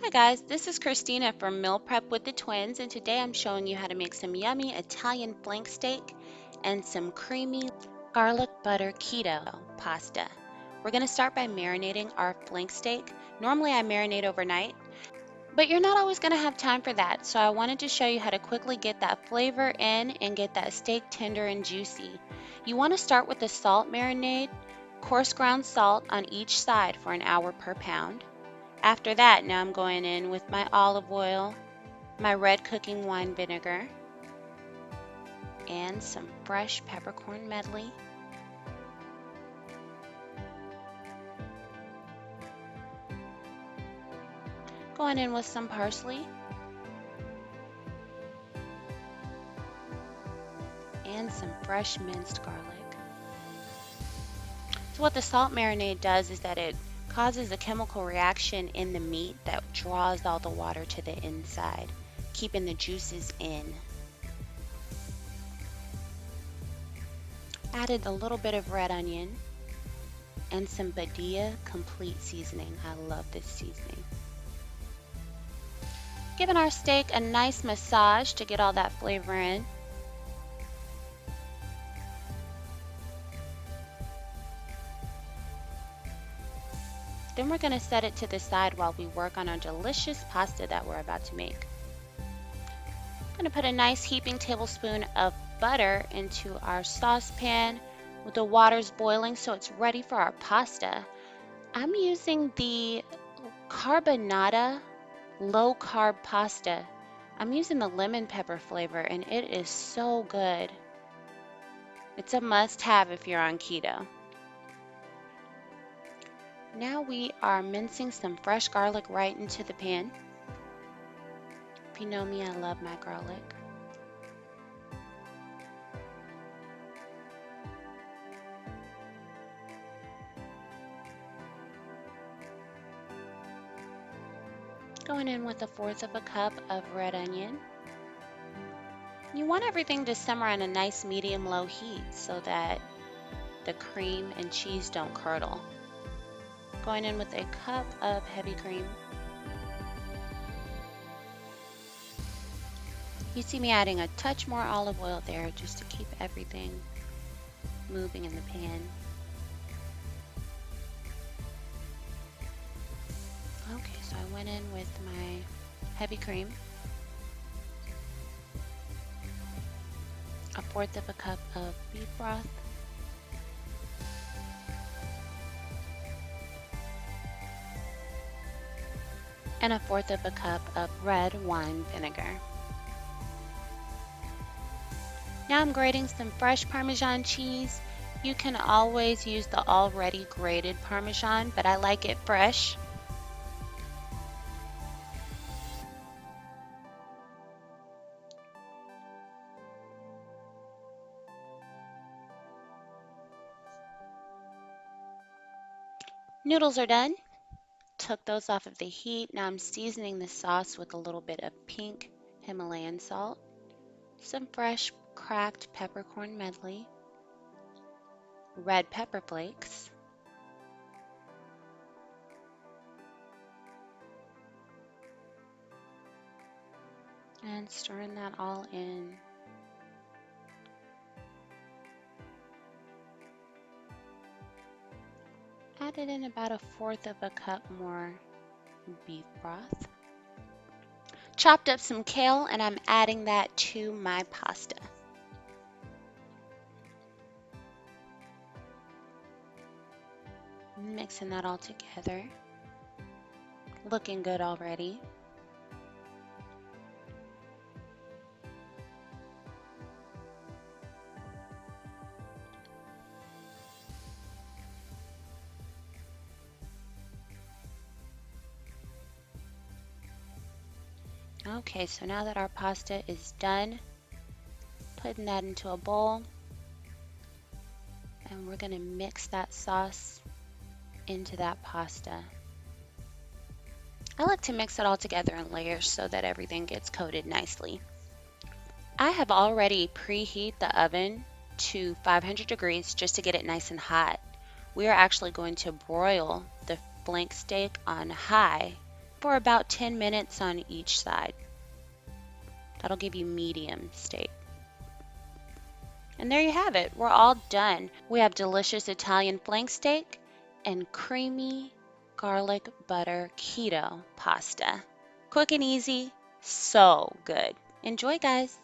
Hi guys, this is Christina from Meal Prep with the Twins, and today I'm showing you how to make some yummy Italian flank steak and some creamy garlic butter keto pasta. We're going to start by marinating our flank steak. Normally I marinate overnight, but you're not always going to have time for that, so I wanted to show you how to quickly get that flavor in and get that steak tender and juicy. You want to start with the salt marinade, coarse ground salt on each side for an hour per pound. After that, now I'm going in with my olive oil, my red cooking wine vinegar, and some fresh peppercorn medley. Going in with some parsley and some fresh minced garlic. So what the salt marinade does is that it causes a chemical reaction in the meat that draws all the water to the inside, keeping the juices in. Added a little bit of red onion and some Badia complete seasoning. I love this seasoning. Giving our steak a nice massage to get all that flavor in. Then we're going to set it to the side while we work on our delicious pasta that we're about to make. I'm going to put a nice heaping tablespoon of butter into our saucepan with the water's boiling so it's ready for our pasta. I'm using the carbs-nada low carb pasta. I'm using the lemon pepper flavor and it is so good. It's a must have if you're on keto. Now we are mincing some fresh garlic right into the pan. If you know me, I love my garlic. Going in with 1/4 cup of red onion. You want everything to simmer on a nice medium-low heat so that the cream and cheese don't curdle. Going in with 1 cup of heavy cream. You see me adding a touch more olive oil there just to keep everything moving in the pan. Okay, so I went in with my heavy cream, 1/4 cup of beef broth, and 1/4 cup of red wine vinegar. Now I'm grating some fresh Parmesan cheese. You can always use the already grated Parmesan, but I like it fresh. Noodles are done. Took those off of the heat. Now I'm seasoning the sauce with a little bit of pink Himalayan salt, some fresh cracked peppercorn medley, red pepper flakes, and stirring that all in. Added in about 1/4 cup more beef broth. Chopped up some kale and I'm adding that to my pasta. Mixing that all together. Looking good already. Okay, so now that our pasta is done, putting that into a bowl, and we're going to mix that sauce into that pasta. I like to mix it all together in layers so that everything gets coated nicely. I have already preheat the oven to 500 degrees just to get it nice and hot. We are actually going to broil the flank steak on high for about 10 minutes on each side. That'll give you medium steak. And there you have it. We're all done. We have delicious Italian flank steak and creamy garlic butter keto pasta. Quick and easy, so good. Enjoy, guys.